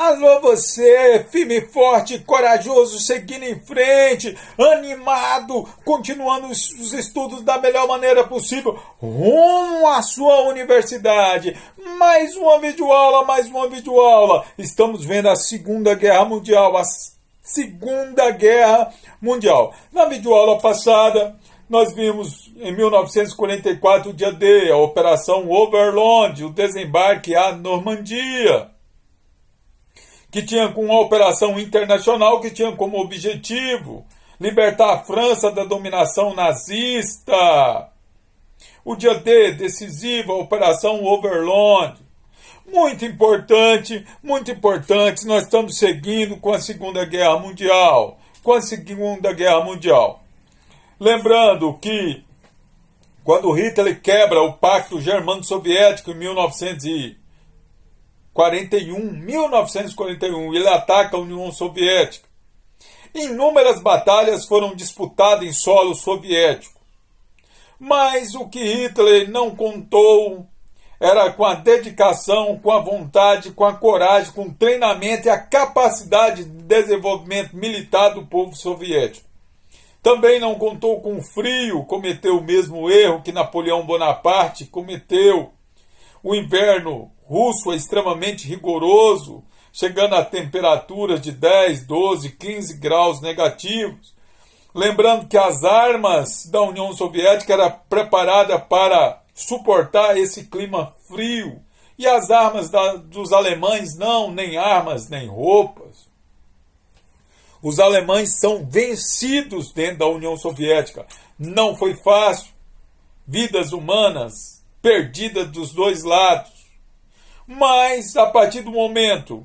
Alô você, firme e forte, corajoso, seguindo em frente, animado, continuando os estudos da melhor maneira possível, rumo à sua universidade. Mais uma videoaula, mais uma videoaula. Estamos vendo a Segunda Guerra Mundial, a Segunda Guerra Mundial. Na videoaula passada, nós vimos em 1944 o dia D, a Operação Overlord, o desembarque à Normandia, que tinha com uma operação internacional que tinha como objetivo libertar a França da dominação nazista. O dia D, decisivo, a Operação Overlord. Muito importante, nós estamos seguindo com a Segunda Guerra Mundial. Lembrando que quando Hitler quebra o Pacto Germano-Soviético em 1941, ele ataca a União Soviética. Inúmeras batalhas foram disputadas em solo soviético. Mas o que Hitler não contou era com a dedicação, com a vontade, com a coragem, com o treinamento e a capacidade de desenvolvimento militar do povo soviético. Também não contou com o frio, cometeu o mesmo erro que Napoleão Bonaparte cometeu. O inverno russo é extremamente rigoroso, chegando a temperaturas de 10, 12, 15 graus negativos. Lembrando que as armas da União Soviética eram preparadas para suportar esse clima frio. E as armas dos alemães não, nem armas, nem roupas. Os alemães são vencidos dentro da União Soviética. Não foi fácil. Vidas humanas perdidas dos dois lados. Mas, a partir do momento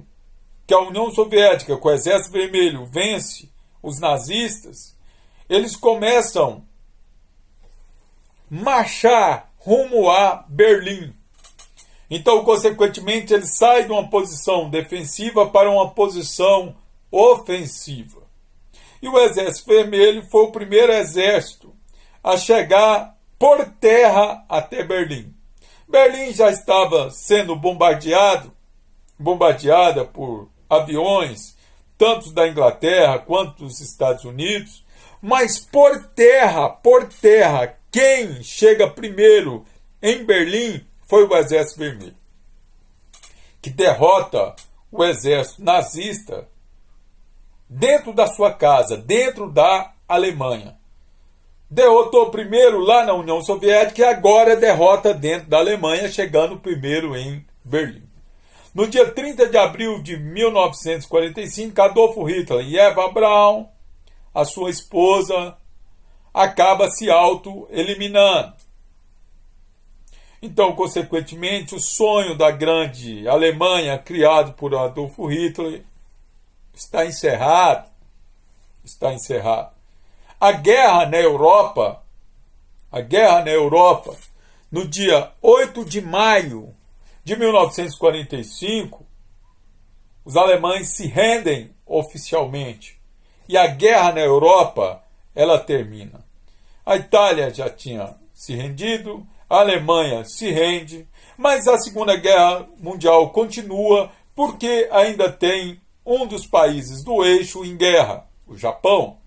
que a União Soviética, com o Exército Vermelho, vence os nazistas, eles começam a marchar rumo a Berlim. Então, consequentemente, eles saem de uma posição defensiva para uma posição ofensiva. E o Exército Vermelho foi o primeiro exército a chegar por terra até Berlim. Berlim já estava sendo bombardeada por aviões, tanto da Inglaterra quanto dos Estados Unidos, mas por terra, quem chega primeiro em Berlim foi o Exército Vermelho, que derrota o exército nazista dentro da sua casa, dentro da Alemanha. Derrotou primeiro lá na União Soviética e agora derrota dentro da Alemanha, chegando primeiro em Berlim. No dia 30 de abril de 1945, Adolf Hitler e Eva Braun, a sua esposa, acaba se auto-eliminando. Então, consequentemente, o sonho da grande Alemanha, criado por Adolf Hitler, está encerrado. A guerra na Europa, no dia 8 de maio de 1945, os alemães se rendem oficialmente. E a guerra na Europa, ela termina. A Itália já tinha se rendido, a Alemanha se rende, mas a Segunda Guerra Mundial continua porque ainda tem um dos países do eixo em guerra, o Japão.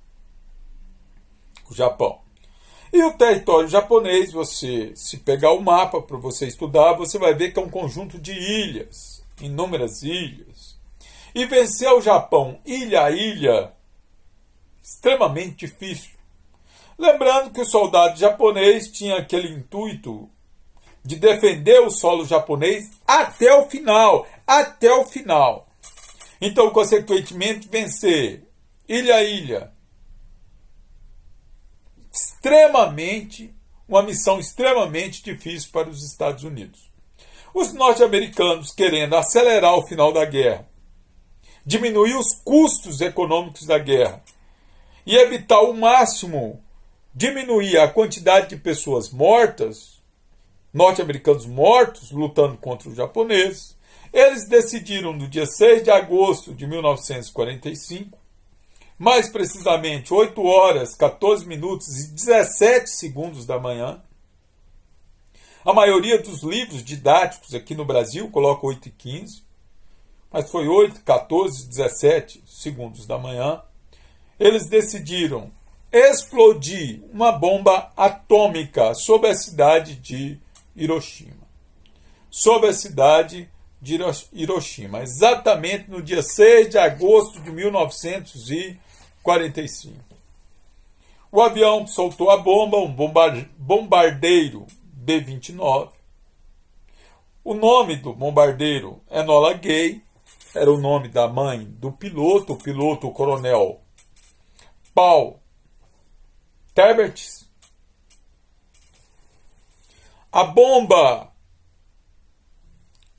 E o território japonês, se pegar o mapa para você estudar, você vai ver que é um conjunto de ilhas, inúmeras ilhas. E vencer o Japão, ilha a ilha, extremamente difícil. Lembrando que o soldado japonês tinha aquele intuito de defender o solo japonês até o final. Então, consequentemente, vencer ilha a ilha, uma missão extremamente difícil para os Estados Unidos. Os norte-americanos, querendo acelerar o final da guerra, diminuir os custos econômicos da guerra e evitar ao máximo diminuir a quantidade de pessoas mortas, norte-americanos mortos lutando contra os japoneses, eles decidiram no dia 6 de agosto de 1945, mais precisamente 8 horas, 14 minutos e 17 segundos da manhã. A maioria dos livros didáticos aqui no Brasil coloca 8h15. mas foi 8, 14, 17 segundos da manhã, eles decidiram explodir uma bomba atômica sobre a cidade de Hiroshima. Sobre a cidade de Hiroshima, exatamente no dia 6 de agosto de 1945. O avião que soltou a bomba, um bombardeiro B-29. O nome do bombardeiro Enola Gay, era o nome da mãe do piloto, o coronel Paul Terberts. A bomba,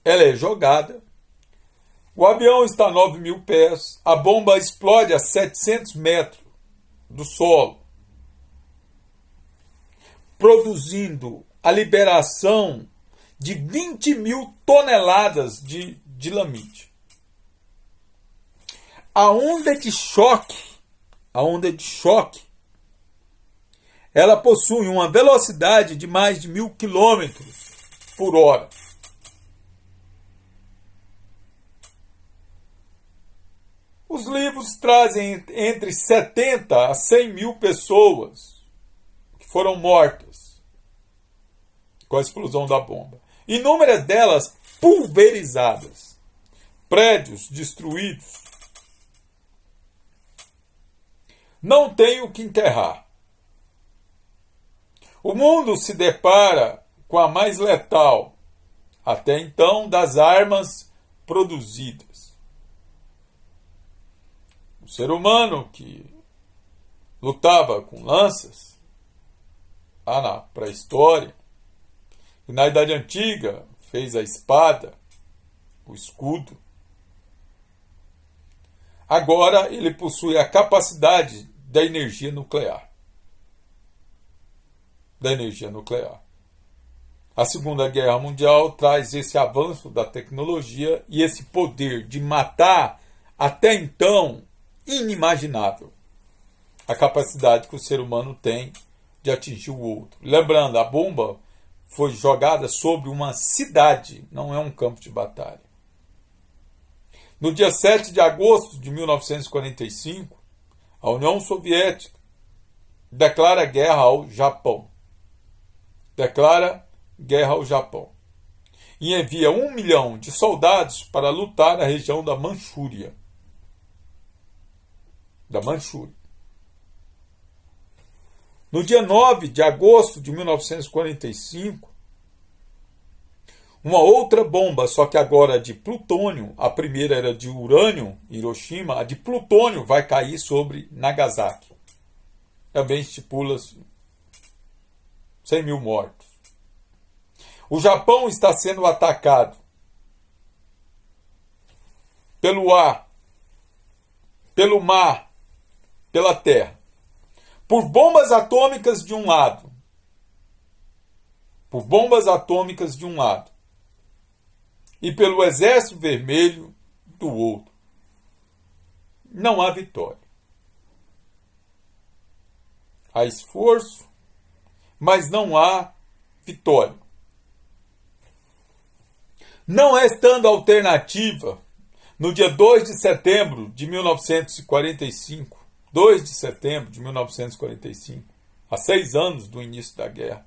ela é jogada, o avião está a 9.000 pés, a bomba explode a 700 metros do solo, produzindo a liberação de 20.000 toneladas de dinamite. A onda de choque, ela possui uma velocidade de mais de 1.000 quilômetros por hora. Os livros trazem entre 70 a 100 mil pessoas que foram mortas com a explosão da bomba. Inúmeras delas pulverizadas. Prédios destruídos. Não tem o que enterrar. O mundo se depara com a mais letal, até então, das armas produzidas. O ser humano que lutava com lanças, lá na pré-história, e na Idade Antiga fez a espada, o escudo. Agora ele possui a capacidade da energia nuclear. A Segunda Guerra Mundial traz esse avanço da tecnologia e esse poder de matar, até então, inimaginável. A capacidade que o ser humano tem de atingir o outro. Lembrando, a bomba foi jogada sobre uma cidade, não é um campo de batalha. No dia 7 de agosto de 1945, a União Soviética declara guerra ao Japão. E envia 1 milhão de soldados para lutar na região da Manchúria. No dia 9 de agosto de 1945, uma outra bomba, só que agora de plutônio, a primeira era de urânio, Hiroshima, a de plutônio vai cair sobre Nagasaki. Também estipula-se 100 mil mortos. O Japão está sendo atacado pelo ar, pelo mar, pela terra, por bombas atômicas de um lado, e pelo Exército Vermelho do outro. Não há vitória. Há esforço, mas não há vitória. Não restando alternativa, no dia 2 de setembro de 1945, há 6 anos do início da guerra,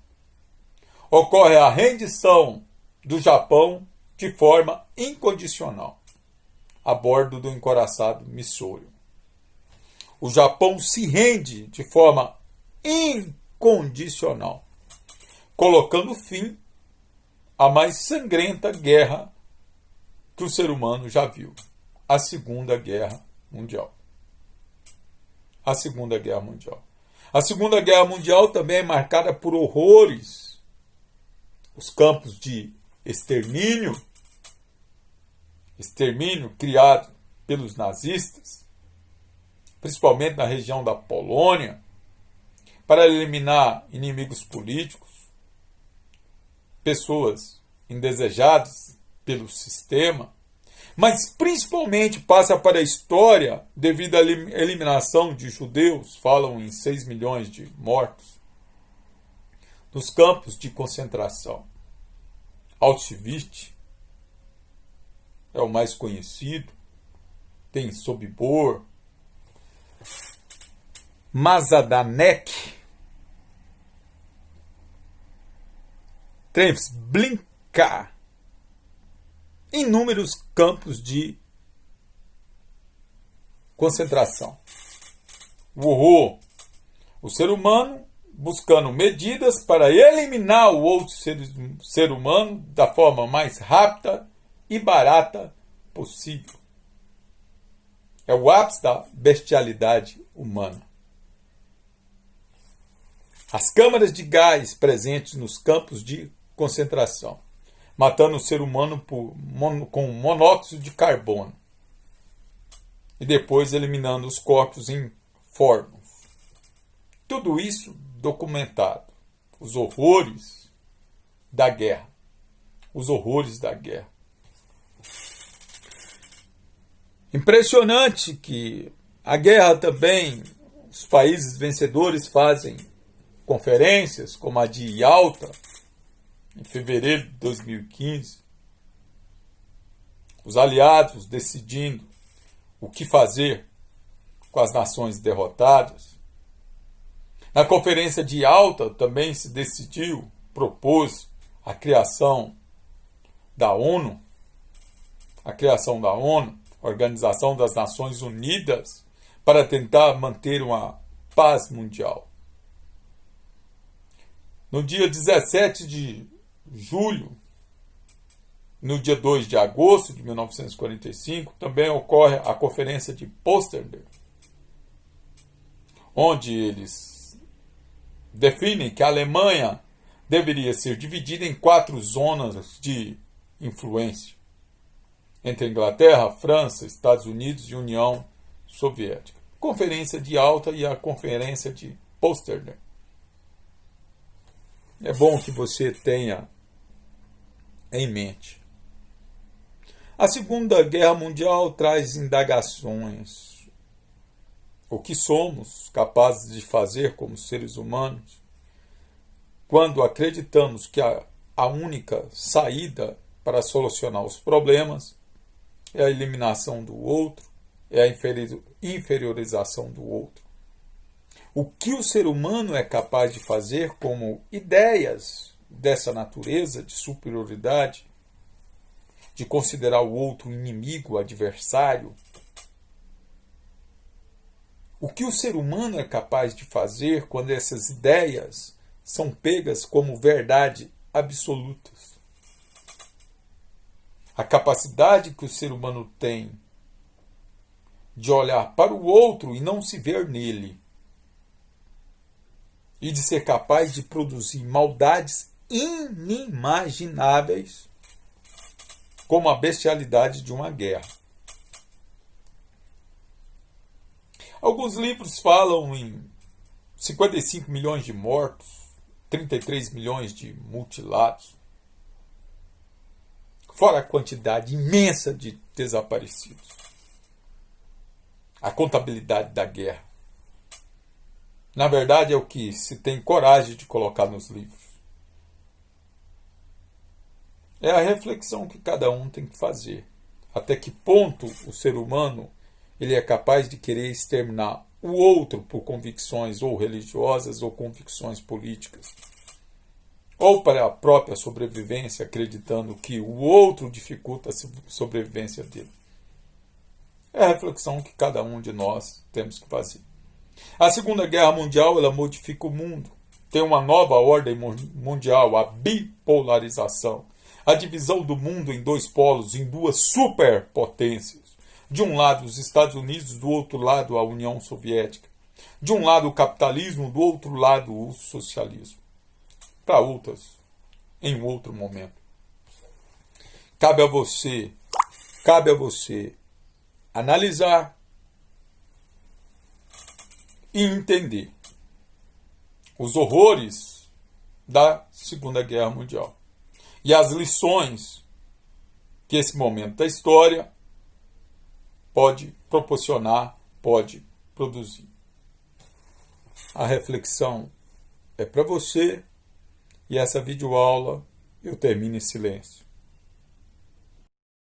ocorre a rendição do Japão de forma incondicional, a bordo do encoraçado Missouri. O Japão se rende de forma incondicional, colocando fim à mais sangrenta guerra que o ser humano já viu, a Segunda Guerra Mundial. A Segunda Guerra Mundial também é marcada por horrores, os campos de extermínio criado pelos nazistas, principalmente na região da Polônia, para eliminar inimigos políticos, pessoas indesejadas pelo sistema, mas principalmente passa para a história devido à eliminação de judeus, falam em 6 milhões de mortos, nos campos de concentração. Auschwitz, é o mais conhecido. Tem Sobibor, Mazadanek, Treblinka, inúmeros campos de concentração. O horror, o ser humano buscando medidas para eliminar o outro ser humano da forma mais rápida e barata possível. É o ápice da bestialidade humana. As câmaras de gás presentes nos campos de concentração, matando o ser humano com monóxido de carbono e depois eliminando os corpos em fornos. Tudo isso documentado. Os horrores da guerra. Os horrores da guerra. Impressionante que a guerra também, os países vencedores fazem conferências, como a de Yalta, em fevereiro de 2015. Os aliados decidindo o que fazer com as nações derrotadas. Na conferência de Yalta também se decidiu, propôs a criação da ONU, Organização das Nações Unidas, para tentar manter uma paz mundial. No dia 17 de julho, no dia 2 de agosto de 1945, também ocorre a Conferência de Potsdam, onde eles definem que a Alemanha deveria ser dividida em 4 zonas de influência, entre Inglaterra, França, Estados Unidos e União Soviética. Conferência de Yalta e a Conferência de Potsdam. É bom que você tenha em mente. A Segunda Guerra Mundial traz indagações. O que somos capazes de fazer como seres humanos quando acreditamos que a única saída para solucionar os problemas é a eliminação do outro, é a inferiorização do outro. O que o ser humano é capaz de fazer como ideias dessa natureza de superioridade, de considerar o outro inimigo, adversário. O que o ser humano é capaz de fazer quando essas ideias são pegas como verdade absolutas. A capacidade que o ser humano tem de olhar para o outro e não se ver nele. E de ser capaz de produzir maldades inimagináveis, como a bestialidade de uma guerra. Alguns livros falam em 55 milhões de mortos, 33 milhões de mutilados, fora a quantidade imensa de desaparecidos. A contabilidade da guerra. Na verdade, é o que se tem coragem de colocar nos livros. É a reflexão que cada um tem que fazer. Até que ponto o ser humano ele é capaz de querer exterminar o outro por convicções ou religiosas ou convicções políticas. Ou para a própria sobrevivência, acreditando que o outro dificulta a sobrevivência dele. É a reflexão que cada um de nós temos que fazer. A Segunda Guerra Mundial ela modifica o mundo. Tem uma nova ordem mundial, a bipolarização. A divisão do mundo em 2 polos, em 2 superpotências. De um lado os Estados Unidos, do outro lado a União Soviética. De um lado o capitalismo, do outro lado o socialismo. Para outras, em outro momento. Cabe a você analisar e entender os horrores da Segunda Guerra Mundial e as lições que esse momento da história pode proporcionar, pode produzir. A reflexão é para você e essa videoaula eu termino em silêncio.